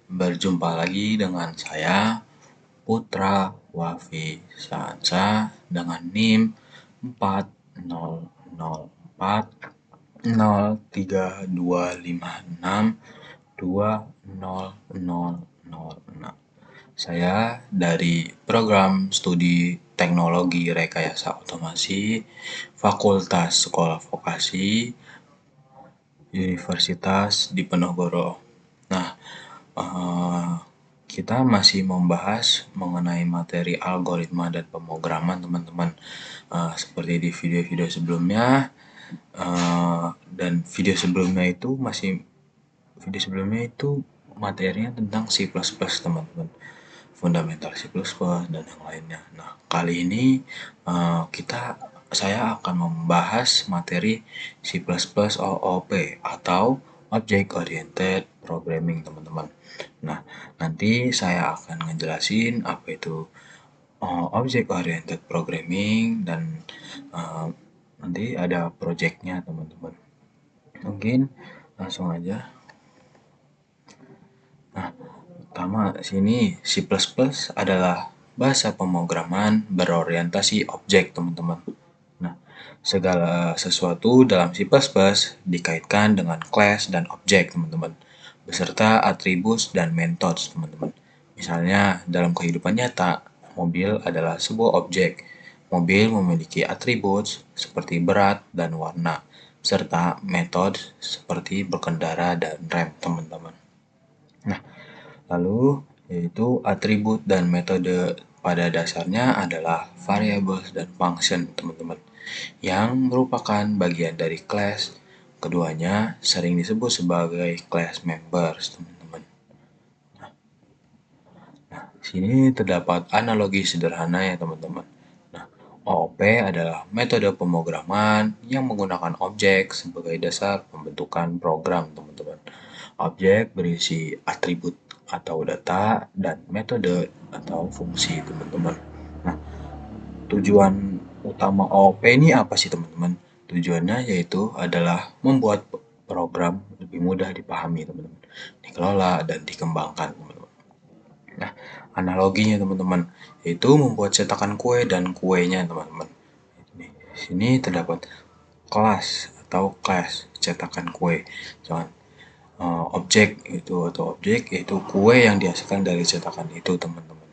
Berjumpa lagi dengan saya Putra Wafi Sansa dengan NIM 400040402562006. Saya dari program studi Teknologi Rekayasa Otomasi Fakultas Sekolah Vokasi Universitas Diponegoro. Nah, eh, kita masih membahas mengenai materi algoritma dan pemrograman, teman-teman. Seperti di video-video sebelumnya, dan video sebelumnya itu materinya tentang C++, teman-teman. Fundamental C++ dan yang lainnya. Nah, kali ini saya akan membahas materi C++ OOP atau Object Oriented Programming, teman-teman. Nah, nanti saya akan ngejelasin apa itu Object Oriented Programming dan nanti ada projectnya, teman-teman. Mungkin langsung aja. Nah, pertama sini C++ adalah bahasa pemrograman berorientasi objek, teman-teman. Nah, segala sesuatu dalam C++ dikaitkan dengan class dan objek, teman-teman, beserta atribut dan metode, teman-teman. Misalnya, dalam kehidupan nyata, mobil adalah sebuah objek. Mobil memiliki atribut seperti berat dan warna, serta metode seperti berkendara dan rem, teman-teman. Nah, lalu yaitu atribut dan metode pada dasarnya adalah variable dan function, teman-teman, yang merupakan bagian dari class. Keduanya sering disebut sebagai class members, teman-teman. Nah, sini terdapat analogi sederhana ya, teman-teman. Nah, OOP adalah metode pemrograman yang menggunakan objek sebagai dasar pembentukan program, teman-teman. Objek berisi atribut atau data dan metode atau fungsi, teman-teman. Nah, tujuan utama OOP ini apa sih, teman-teman? Tujuannya yaitu adalah membuat program lebih mudah dipahami, teman-teman, dikelola dan dikembangkan, teman-teman. Nah, analoginya, teman-teman, yaitu membuat cetakan kue dan kuenya, teman-teman. Di sini terdapat kelas atau class cetakan kue. Jangan objek itu atau objek yaitu kue yang dihasilkan dari cetakan itu, teman-teman.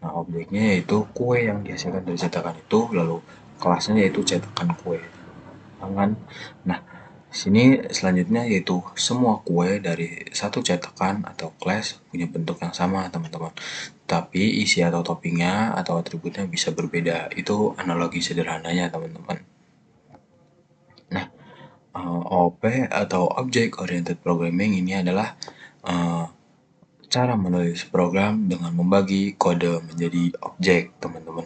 Nah, objeknya yaitu kue yang dihasilkan dari cetakan itu, lalu kelasnya yaitu cetakan kue. Tangan. Nah, sini selanjutnya yaitu semua kue dari satu cetakan atau kelas punya bentuk yang sama, teman-teman. Tapi isi atau toppingnya atau atributnya bisa berbeda. Itu analogi sederhananya, teman-teman. Nah, OOP atau Object Oriented Programming ini adalah cara menulis program dengan membagi kode menjadi objek, teman-teman.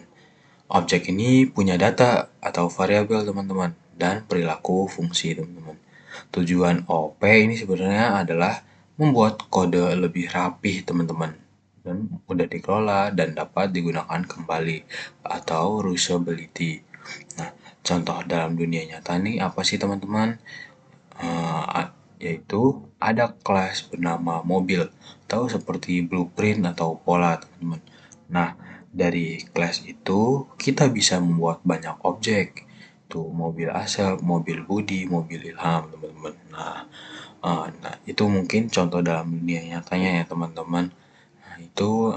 Objek ini punya data atau variabel, teman-teman, dan perilaku fungsi, teman-teman. Tujuan OOP ini sebenarnya adalah membuat kode lebih rapih, teman-teman, dan mudah dikelola dan dapat digunakan kembali atau reusability. Nah, contoh dalam dunia nyata nih apa sih, teman-teman? Yaitu ada kelas bernama mobil, atau seperti blueprint atau pola, teman-teman. Nah, dari kelas itu kita bisa membuat banyak objek. Tuh, mobil asap, mobil budi, mobil ilham, teman-teman. Nah, itu mungkin contoh dalam dunia nyatanya ya, teman-teman. Nah, itu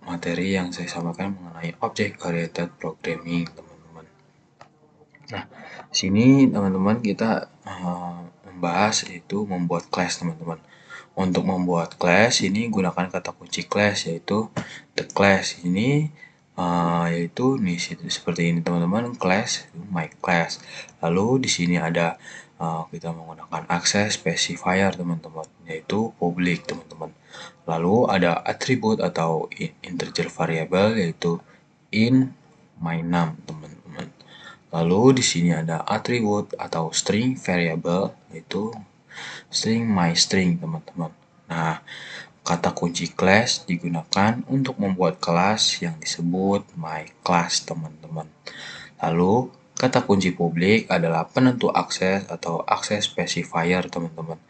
materi yang saya sampaikan mengenai object oriented programming, teman-teman. Nah, sini teman-teman kita membahas itu membuat class, teman-teman. Untuk membuat class ini gunakan kata kunci class yaitu the class ini yaitu nih seperti ini, teman-teman, class my class. Lalu di sini ada kita menggunakan access specifier, teman-teman, yaitu public, teman-teman. Lalu ada atribut atau integer variable yaitu in my name, teman-teman. Lalu di sini ada atribut atau string variable yaitu string my string, teman-teman. Nah, kata kunci class digunakan untuk membuat kelas yang disebut my class, teman-teman. Lalu kata kunci publik adalah penentu akses atau access specifier, teman-teman,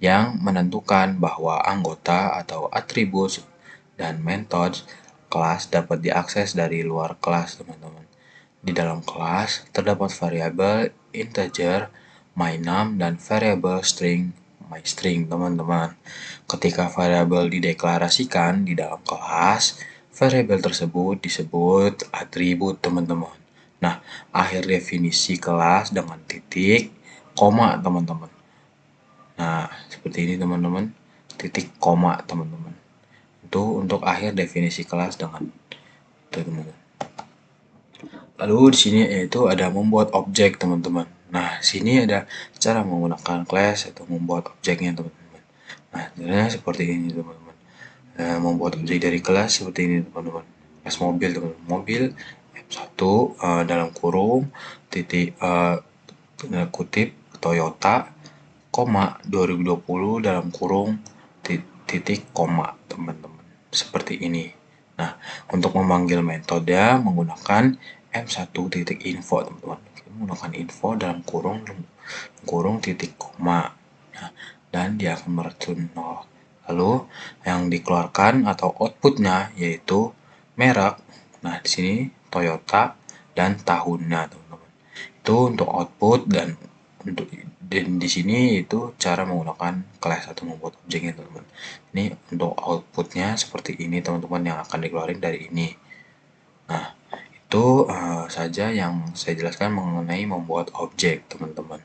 yang menentukan bahwa anggota atau atribut dan metode kelas dapat diakses dari luar kelas, teman-teman. Di dalam kelas terdapat variabel integer my_num dan variabel string my_string, teman-teman. Ketika variabel dideklarasikan di dalam kelas, variabel tersebut disebut atribut, teman-teman. Nah, akhir definisi kelas dengan titik, koma, teman-teman. Nah, seperti ini, teman-teman. Titik, koma, teman-teman. Itu untuk akhir definisi kelas dengan itu, teman-teman. Lalu di sini yaitu ada membuat objek, teman-teman. Nah, sini ada cara menggunakan class atau membuat objeknya, teman-teman. Nah, caranya seperti ini, teman-teman. Membuat objek dari kelas seperti ini, teman-teman. Kelas mobil, teman-teman. Mobil F1 dalam kurung titik kutip Toyota, koma 2020 dalam kurung titik koma, teman-teman. Seperti ini. Nah, untuk memanggil metode menggunakan m1.info, teman-teman. Menggunakan info dalam kurung titik koma. Nah, dan dia akan mereturn 0. Lalu yang dikeluarkan atau outputnya yaitu merek. Nah, di sini Toyota dan tahunnya, teman-teman. Itu untuk output, dan untuk di sini itu cara menggunakan class atau membuat objeknya, teman-teman. Ini untuk outputnya seperti ini, teman-teman, yang akan dikeluarin dari ini. Nah, itu saja yang saya jelaskan mengenai membuat objek, teman-teman.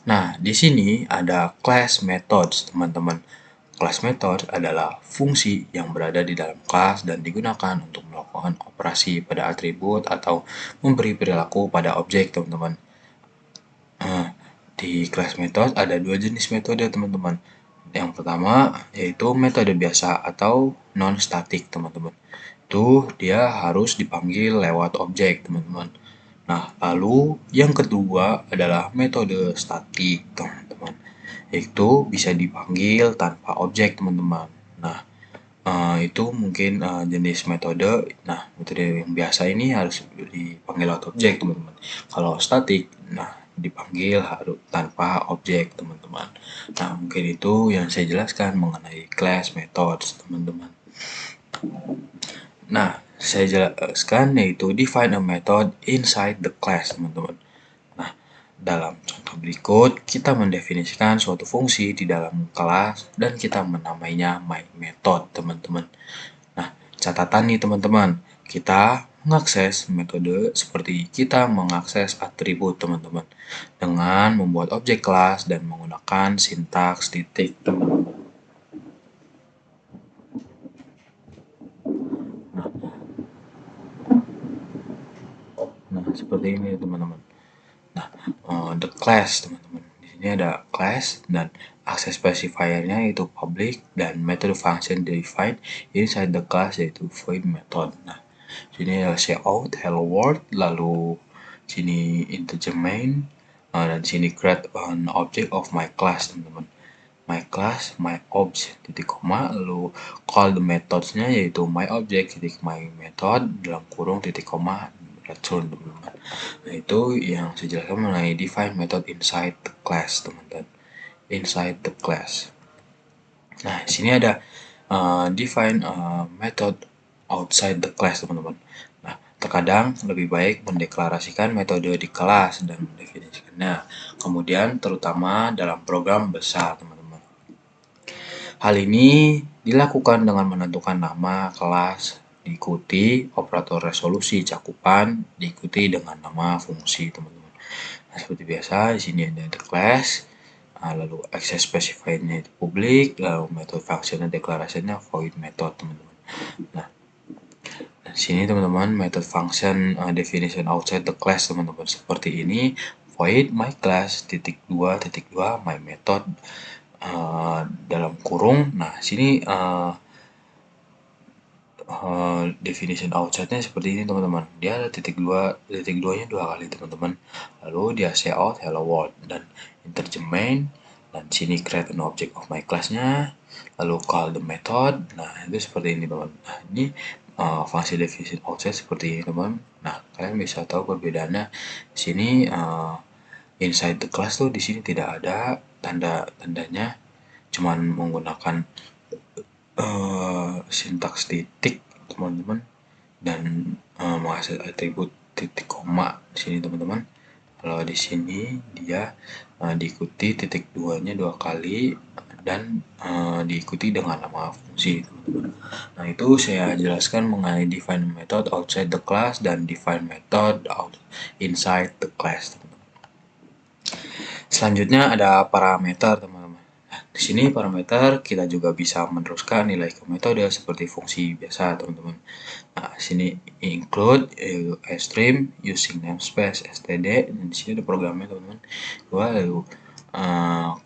Nah, di sini ada class methods, teman-teman. Class method adalah fungsi yang berada di dalam kelas dan digunakan untuk melakukan operasi pada atribut atau memberi perilaku pada objek, teman-teman. Di class method ada dua jenis metode, teman-teman. Yang pertama yaitu metode biasa atau non-static, teman-teman. Itu dia harus dipanggil lewat objek, teman-teman. Nah, lalu yang kedua adalah metode statik, teman-teman. Itu bisa dipanggil tanpa objek, teman-teman. Nah, itu mungkin jenis metode. Nah, metode yang biasa ini harus dipanggil lewat objek, teman-teman. Kalau statik, nah dipanggil harus tanpa objek, teman-teman. Nah, mungkin itu yang saya jelaskan mengenai class methods, teman-teman. Nah, saya jelaskan yaitu define a method inside the class, teman-teman. Nah, dalam contoh berikut, kita mendefinisikan suatu fungsi di dalam kelas dan kita menamainya myMethod, teman-teman. Nah, catatan nih, teman-teman. Kita mengakses metode seperti kita mengakses atribut, teman-teman, dengan membuat objek kelas dan menggunakan sintaks titik, teman-teman. Nah, seperti ini, teman-teman. Nah, the class, teman-teman. Di sini ada class dan access specifier-nya yaitu public dan method function defined inside the class yaitu void method. Nah, sini ada cout hello world, lalu sini integer main, dan sini create an object of my class, teman-teman. My class, my object, titik koma, lalu call the methods-nya yaitu my object, titik my method, dalam kurung, titik koma, return, teman-teman. Nah, itu yang saya jelaskan mengenai define method inside the class, teman-teman. Inside the class. Nah, sini ada define method outside the class, teman-teman. Nah, terkadang lebih baik mendeklarasikan metode di kelas dan mendefinisikannya. Kemudian terutama dalam program besar, teman-teman. Hal ini dilakukan dengan menentukan nama kelas, diikuti operator resolusi cakupan, diikuti dengan nama fungsi, teman-teman. Nah, seperti biasa di sini ada the class, lalu access specifier-nya itu publik, lalu method function deklarasinya void method, teman-teman. Nah, di sini, teman-teman, method function definition outside the class, teman-teman, seperti ini. Void my class titik 2 my method dalam kurung. Nah, sini definition outside-nya seperti ini, teman-teman. Dia ada titik 2-nya 2 kali, teman-teman. Lalu dia cout hello world dan integer main, dan sini create an object of my class-nya, lalu call the method. Nah, itu seperti ini, teman-teman. Nah, ini fungsi definition outside seperti ini, teman-teman. Nah, kalian bisa tahu perbedaannya. Di sini inside the class tuh di sini tidak ada, tanda-tandanya cuman menggunakan sintaks titik teman-teman, dan mengakses atribut titik koma di sini teman-teman. Kalau di sini dia diikuti titik duanya 2 kali dan diikuti dengan nama fungsi teman-teman. Nah, itu saya jelaskan mengenai define method outside the class dan define method inside the class teman-teman. Selanjutnya ada parameter teman-teman. Nah, di sini parameter kita juga bisa meneruskan nilai ke metode seperti fungsi biasa teman-teman. Nah, sini include stream using namespace std, dan di sini ada programnya teman-teman. Lalu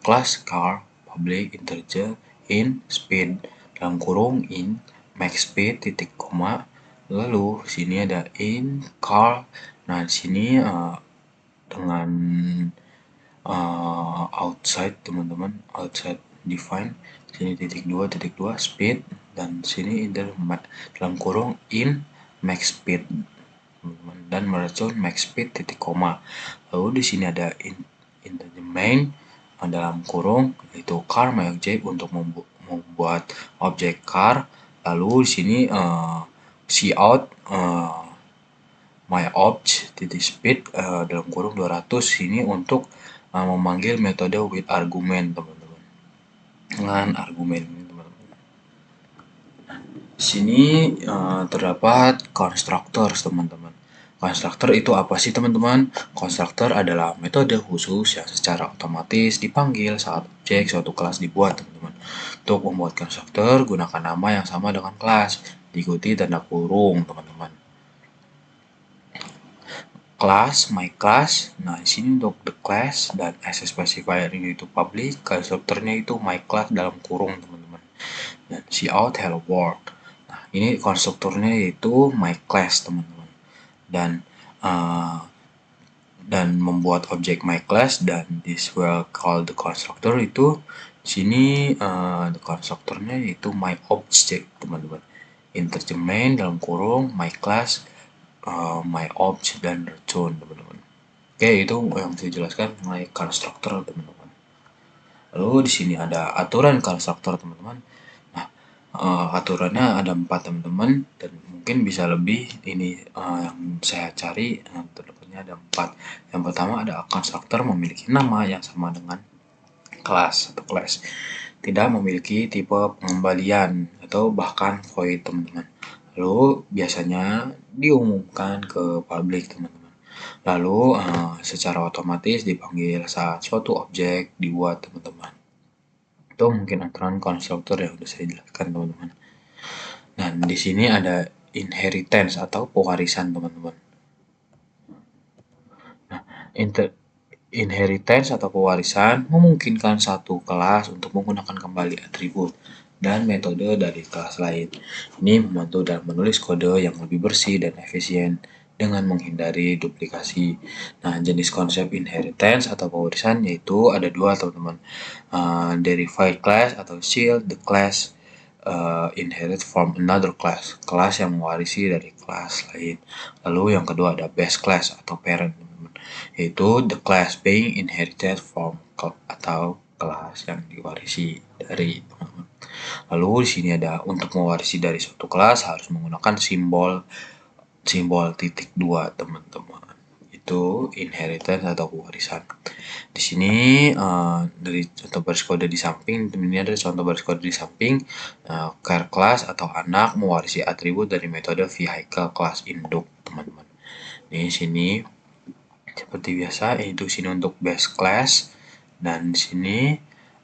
class car public integer in speed dalam kurung in max speed titik koma, lalu sini ada in car. Nah, di sini dengan outside teman-teman, outside define sini titik dua speed, dan sini dalam kurung in max speed teman-teman, dan meracun max speed titik koma. Lalu di sini ada in the main dalam kurung itu car my object untuk membuat objek car. Lalu di sini cout my object titik speed dalam kurung 200 ini untuk memanggil metode with argument teman-teman, dengan argumen ini teman-teman. Di sini terdapat constructors teman-teman. Konstruktor itu apa sih teman-teman? Konstruktor adalah metode khusus yang secara otomatis dipanggil saat objek suatu kelas dibuat teman-teman. Untuk membuat konstruktor, gunakan nama yang sama dengan kelas, diikuti tanda kurung teman-teman. Class, my class. Nah, di sini untuk the class dan access specifier ini itu public, konstruktornya itu my class dalam kurung teman-teman. Dan cout hello world. Nah, ini konstruktornya yaitu my class teman-teman. Dan membuat objek my class, dan this will call the constructor itu sini the constructornya yaitu my object teman-teman. Integer main dalam kurung my class my object dan return teman-teman. Oke, itu yang saya jelaskan mengenai constructor teman-teman. Lalu di sini ada aturan constructor teman-teman. Nah, aturannya ada 4 teman-teman, dan mungkin bisa lebih. Ini yang saya cari terdapatnya ada 4. Yang pertama ada constructor memiliki nama yang sama dengan kelas atau class, tidak memiliki tipe pengembalian atau bahkan void teman-teman. Lalu biasanya diumumkan ke publik teman-teman. Lalu secara otomatis dipanggil saat suatu objek dibuat teman-teman. Itu mungkin aturan konstruktor yang sudah saya jelaskan teman-teman. Dan di sini ada inheritance atau pewarisan teman-teman. Nah, inheritance atau pewarisan memungkinkan satu kelas untuk menggunakan kembali atribut dan metode dari kelas lain. Ini membantu dalam menulis kode yang lebih bersih dan efisien dengan menghindari duplikasi. Nah, jenis konsep inheritance atau pewarisan yaitu ada 2 teman-teman. Derived class atau shield the class inherit from another class, kelas yang mewarisi dari kelas lain. Lalu yang kedua ada base class atau parent teman-teman, yaitu the class being inherited from atau kelas yang diwarisi dari teman-teman. Lalu di sini ada untuk mewarisi dari suatu kelas harus menggunakan simbol titik 2 teman-teman. Itu inheritance atau pewarisan. Di sini dari contoh baris kode di samping, ini ada contoh baris kode di samping, char class atau anak mewarisi atribut dari metode vehicle class induk teman-teman. Di sini seperti biasa, itu sini untuk base class, dan di sini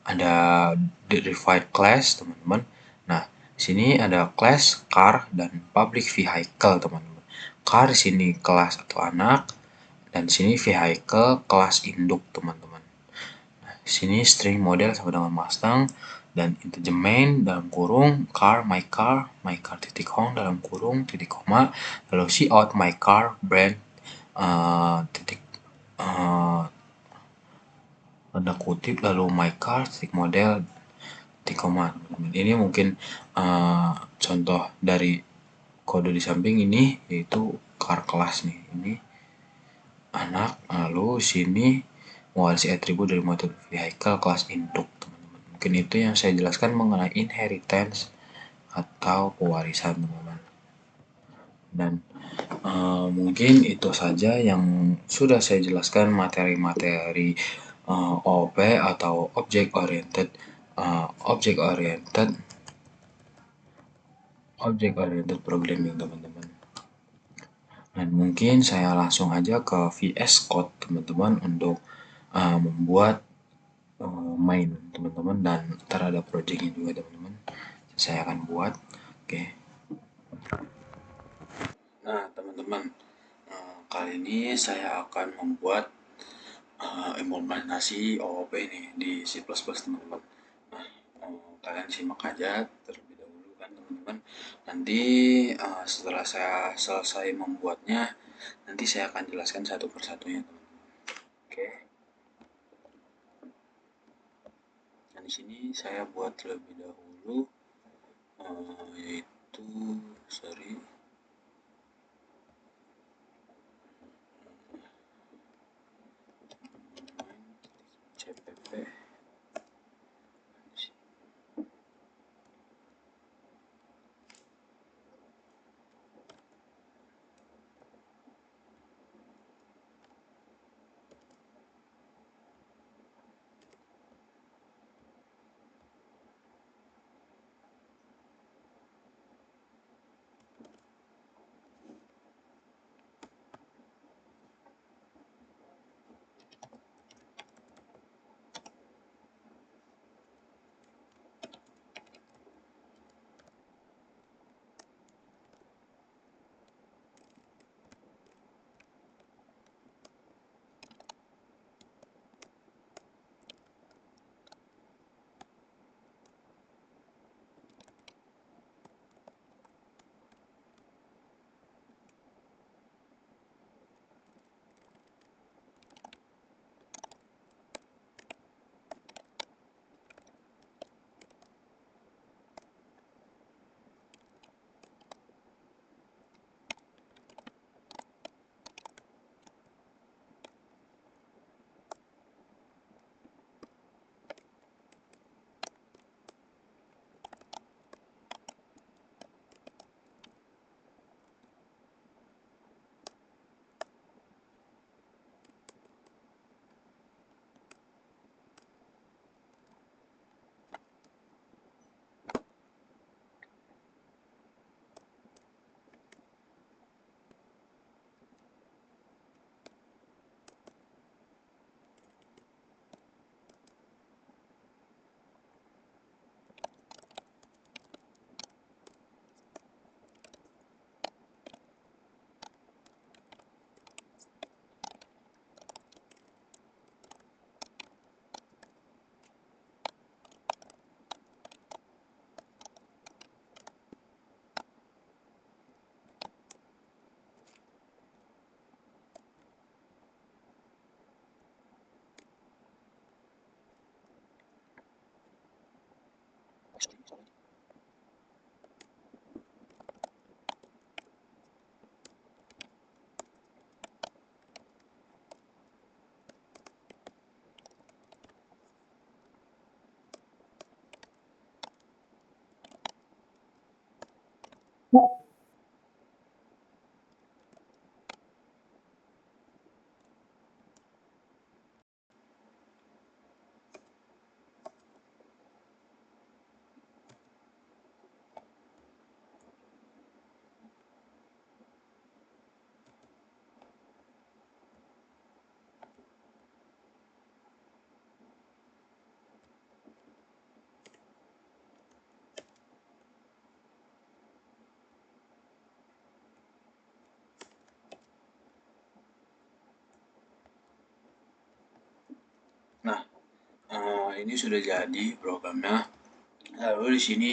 ada derived class teman-teman. Nah, di sini ada class car dan public vehicle teman-teman. Car di sini kelas atau anak, dan di sini vehicle kelas induk teman-teman. Nah, di sini string model sama dengan Mustang, dan integer main dalam kurung car my car titik home dalam kurung titik koma, lalu cout my car brand titik tanda kutip, lalu my car titik model titik koma. Ini mungkin contoh dari kode di samping ini, yaitu car kelas nih, ini anak, lalu sini mewarisi atribut dari metode vehicle kelas induk, teman-teman. Mungkin itu yang saya jelaskan mengenai inheritance atau pewarisan, teman-teman. Dan mungkin itu saja yang sudah saya jelaskan materi-materi OOP atau object oriented programming, teman-teman. Dan mungkin saya langsung aja ke VS Code, teman-teman, untuk membuat main, teman-teman, dan ntar ada projectnya juga, teman-teman, saya akan buat. Oke. Nah, teman-teman, kali ini saya akan membuat implementasi OOP ini di C++, teman-teman. Nah, kalian simak aja terlebih dahulu kan, teman-teman. Nanti setelah saya selesai membuatnya, nanti saya akan jelaskan satu persatunya, teman-teman. Oke. Nah, di sini saya buat terlebih dahulu, yaitu sorry cpp. Nah, ini sudah jadi programnya. Lalu di sini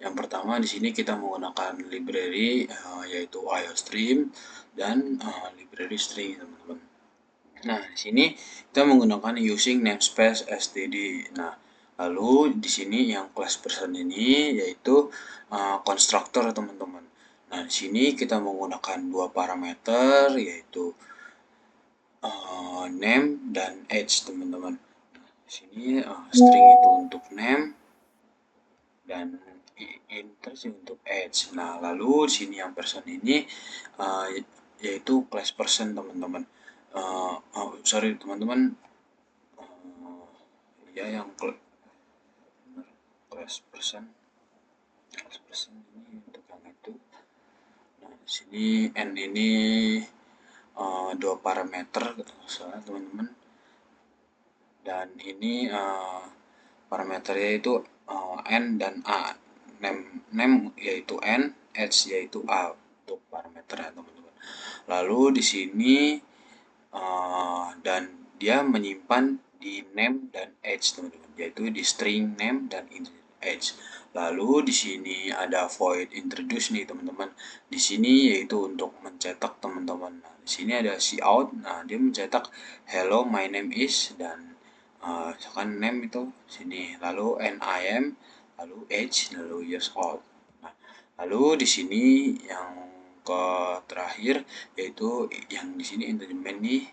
yang pertama di sini kita menggunakan library yaitu IOStream dan library string, teman-teman. Nah, di sini kita menggunakan using namespace std. Nah, lalu di sini yang class person ini yaitu constructor, teman-teman. Nah, di sini kita menggunakan dua parameter yaitu name dan age teman-teman. Sini string itu untuk name dan int untuk age. Nah, lalu sini yang person ini yaitu class person teman-teman. Sorry teman-teman, ya yang class person ini untuk yang itu. Nah, di sini n ini 2 parameter soalnya teman-teman, dan ini parameternya itu n dan a. Name yaitu n, age yaitu a untuk parameternya teman-teman. Lalu di sini dan dia menyimpan di name dan age teman-teman, yaitu di string name dan age. Lalu di sini ada void introduce nih teman-teman. Di sini yaitu untuk mencetak teman-teman. Nah, di sini ada cout. Nah, dia mencetak hello my name is, dan misalkan name itu sini, lalu NIM, lalu age, lalu years old. Nah, lalu di sini yang ke terakhir yaitu yang di sini integerment nih,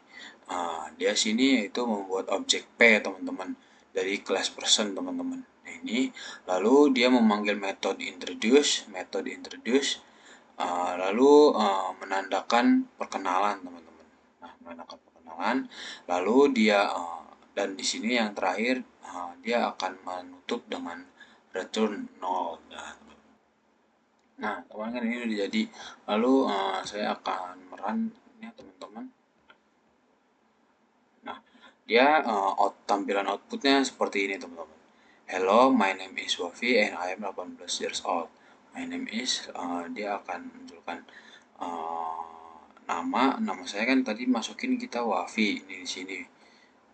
dia sini yaitu membuat objek P teman-teman dari class person teman-teman. Nah, ini lalu dia memanggil metode introduce, lalu menandakan perkenalan teman-teman. Nah, menandakan perkenalan, lalu dia dan di sini yang terakhir dia akan menutup dengan return 0. Nah, teman-teman kan ini udah jadi. Lalu saya akan merun ya teman-teman. Nah, dia tampilan outputnya seperti ini teman-teman. Hello, my name is Wafi and I am 18 years old. My name is, dia akan menunjukkan nama saya kan tadi masukin kita Wafi ini di sini.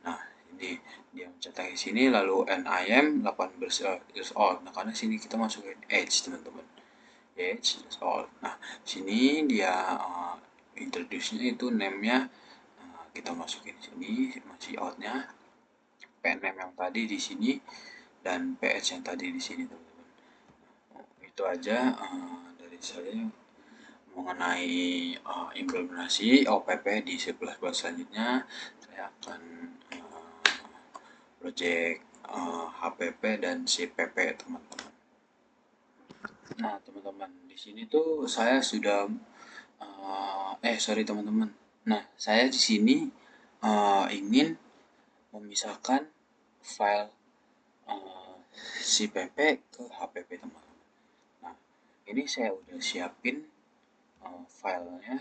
Nah, ini dia mencetak di sini, lalu and I am 18 years old. Nah, karena sini kita masukin age teman-teman. Age years old. Nah, sini dia introduce-nya itu name-nya kita masukin sini, masih outnya pname yang tadi di sini dan ph yang tadi di sini teman-teman. Itu aja dari saya mengenai implementasi OPP di C++ selanjutnya. Saya akan project HPP dan CPP teman-teman. Nah teman-teman, di sini tuh saya sudah sorry teman-teman. Nah, saya di sini ingin memisahkan file CPP ke HPP teman-teman. Nah, ini saya udah siapin filenya,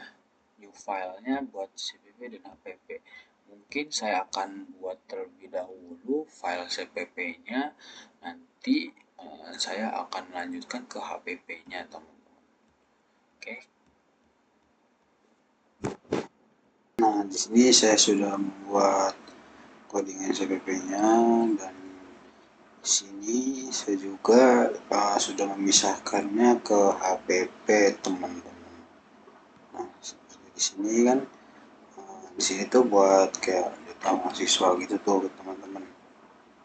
new filenya buat CPP dan HPP. Mungkin saya akan buat terlebih dahulu file CPP-nya, nanti saya akan melanjutkan ke HPP-nya teman-teman. Oke. Nah, di sini saya sudah membuat codingan CPP-nya, dan di sini saya juga sudah memisahkannya ke HPP teman-teman. Nah, seperti di sini kan, di sini tuh buat kayak data mahasiswa gitu tuh teman-teman.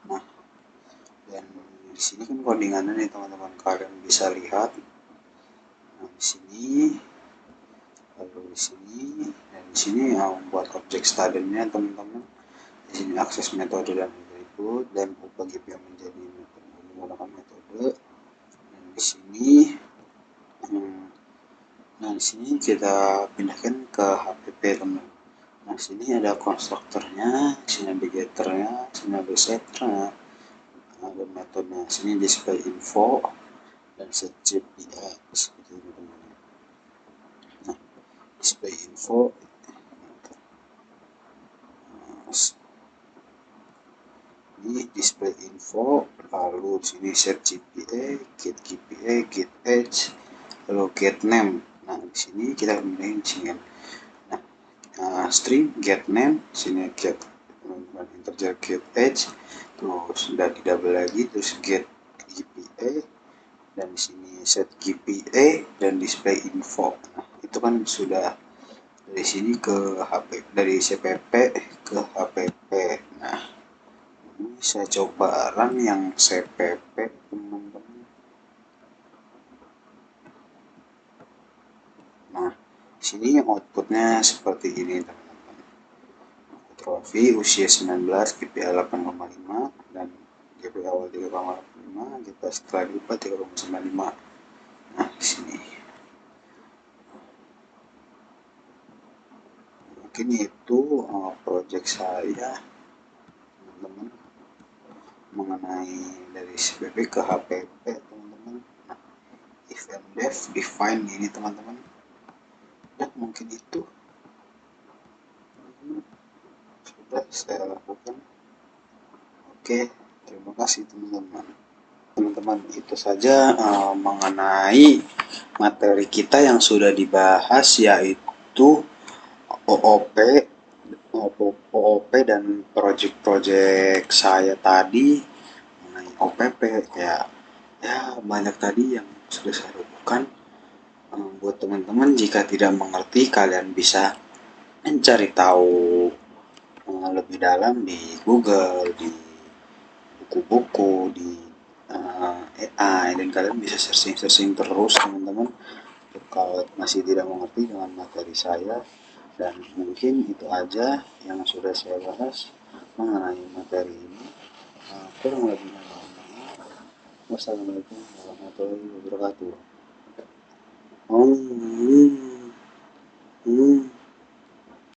Nah, dan di sini kan codingannya nih teman-teman, kalian bisa lihat. Nah, di sini, lalu di sini, dan di sini membuat objek studentnya teman-teman. Di sini akses metode dan berikut, dan bagi yang menjadi menggunakan metode. Dan di sini, nah di sini kita pindahkan ke HPP teman. Nah sini ada konstruktornya, sini ada getternya, sini ada setternya, ada metodenya. Sini display info dan set GPA seperti itu teman. Nah display info, ini display info, lalu sini set GPA, get GPA, get age, lalu get name. Nah di sini kita pindahin sini. Nah string get name, sini get integer get age, terus udah di double lagi, terus get GPA, dan di sini set GPA dan display info. Nah itu kan sudah dari sini ke HP, dari CPP ke HPP. Nah ini saya coba run yang CPP teman-teman. Nah sini outputnya seperti ini teman-teman. Profi usia 19, GPA 8,5 dan GPA awal 3,85, GPA setelah diupah 3,95. Nah, di sini. Mungkin itu project saya, teman-teman, mengenai dari SPP ke HPP, teman-teman. Nah, if and def define ini, teman-teman. Dan mungkin itu sudah saya lakukan. Oke, terima kasih teman-teman. Teman-teman, itu saja mengenai materi kita yang sudah dibahas, yaitu OOP, dan project-project saya tadi mengenai OPP. Ya banyak tadi yang sudah saya lakukan. Buat teman-teman, jika tidak mengerti, kalian bisa mencari tahu lebih dalam di Google, di buku-buku, di AI, dan kalian bisa searching terus, teman-teman, kalau masih tidak mengerti dengan materi saya. Dan mungkin itu aja yang sudah saya bahas mengenai materi ini. Kurang lebihnya mohon maaf. Wassalamualaikum warahmatullahi wabarakatuh.